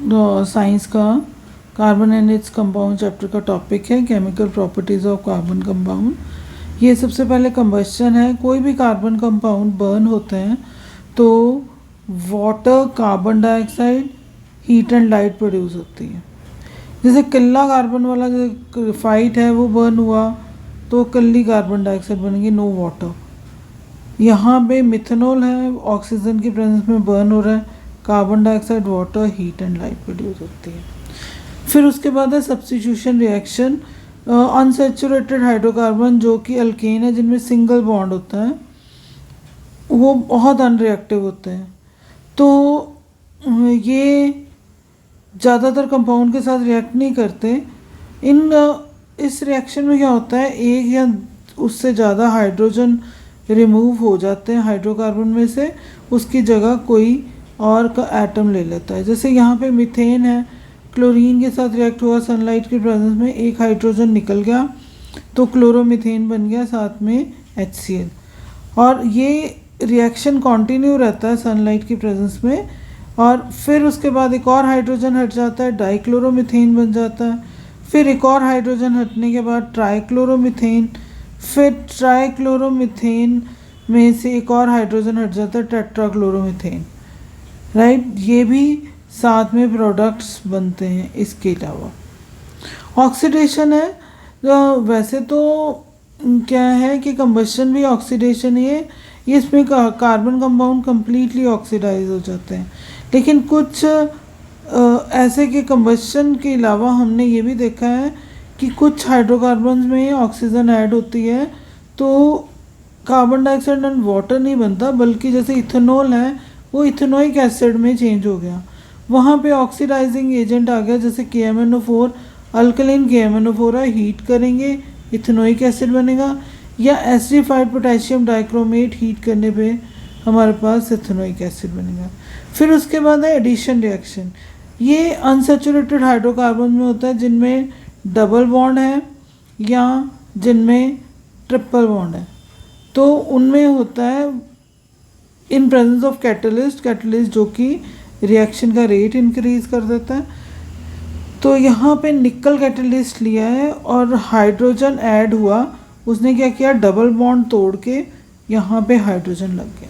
Science का carbon and its compound chapter का topic है chemical properties of carbon compound. ये सबसे पहले कंबस्शन है। कोई भी कार्बन कंपाउंड बर्न होते हैं तो water, carbon dioxide, heat and light produce होती है। जैसे कल्ला कार्बन वाला जो ग्रेफाइट है वो बर्न हुआ तो कल्ली कार्बन डाइऑक्साइड बनेगी, नो वाटर। यहाँ पे मिथेनॉल है, ऑक्सीजन की प्रेजेंस में बर्न हो रहा है, carbon dioxide, water, heat and light produce होती है। फिर उसके बाद है सब्स्टिट्यूशन रिएक्शन। अनसैचुरेटेड हाइड्रोकार्बन जो कि अल्केन है, जिनमें सिंगल बॉन्ड होता है, वो बहुत अनरिएक्टिव होते हैं। तो ये ज़्यादातर कंपाउंड के साथ रिएक्ट नहीं करते। इस रिएक्शन में क्या होता है, एक या उससे ज़्यादा हाइड्रोजन रिमूव हो जाते हैं हाइड्रोकार्बन में से, उसकी जगह कोई और का एटम ले लेता है। जैसे यहाँ पे मीथेन है, क्लोरीन के साथ रिएक्ट हुआ सनलाइट की प्रेजेंस में, एक हाइड्रोजन निकल गया तो क्लोरोमीथेन बन गया, साथ में HCl। और ये रिएक्शन कंटिन्यू रहता है सनलाइट की प्रेजेंस में। और फिर उसके बाद एक और हाइड्रोजन हट जाता है, डाइक्लोरोमीथेन बन जाता है। फिर एक और हाइड्रोजन हटने के बाद ट्राइक्लोरोमीथेन, फिर ट्राइक्लोरोमीथेन में से एक और हाइड्रोजन हट जाता है, टेट्राक्लोरोमीथेन, राइट। ये भी साथ में प्रोडक्ट्स बनते हैं। इसके अलावा ऑक्सीडेशन है। तो वैसे तो क्या है कि कंबस्शन भी ऑक्सीडेशन ही है, इसमें कार्बन कंपाउंड कंप्लीटली ऑक्सीडाइज हो जाते हैं। लेकिन कुछ ऐसे के कंबस्शन के अलावा हमने ये भी देखा है कि कुछ हाइड्रोकार्बन्स में ऑक्सीजन ऐड होती है तो कार्बन डाइऑक्साइड एंड वाटर नहीं बनता, बल्कि जैसे इथेनॉल है वो इथेनोइक एसिड में चेंज हो गया, वहाँ पे ऑक्सीडाइजिंग एजेंट आ गया, जैसे KMnO4, अल्कलीन KMnO4 है, हीट करेंगे इथेनोइक एसिड बनेगा, या एसिडिफाइड पोटेशियम डाइक्रोमेट हीट करने पे हमारे पास इथेनोइक एसिड बनेगा। फिर उसके बाद है एडिशन रिएक्शन। ये अनसैचुरेटेड हाइड्रोकार्बन में होता है जिनमें डबल बॉन्ड है या जिनमें ट्रिपल बॉन्ड है, तो उनमें होता है इन प्रेजेंस ऑफ कैटलिस्ट जो कि रिएक्शन का रेट इंक्रीज कर देता है। तो यहाँ पे निकल कैटलिस्ट लिया है और हाइड्रोजन ऐड हुआ, उसने क्या किया, डबल बॉन्ड तोड़ के यहाँ पे हाइड्रोजन लग गया।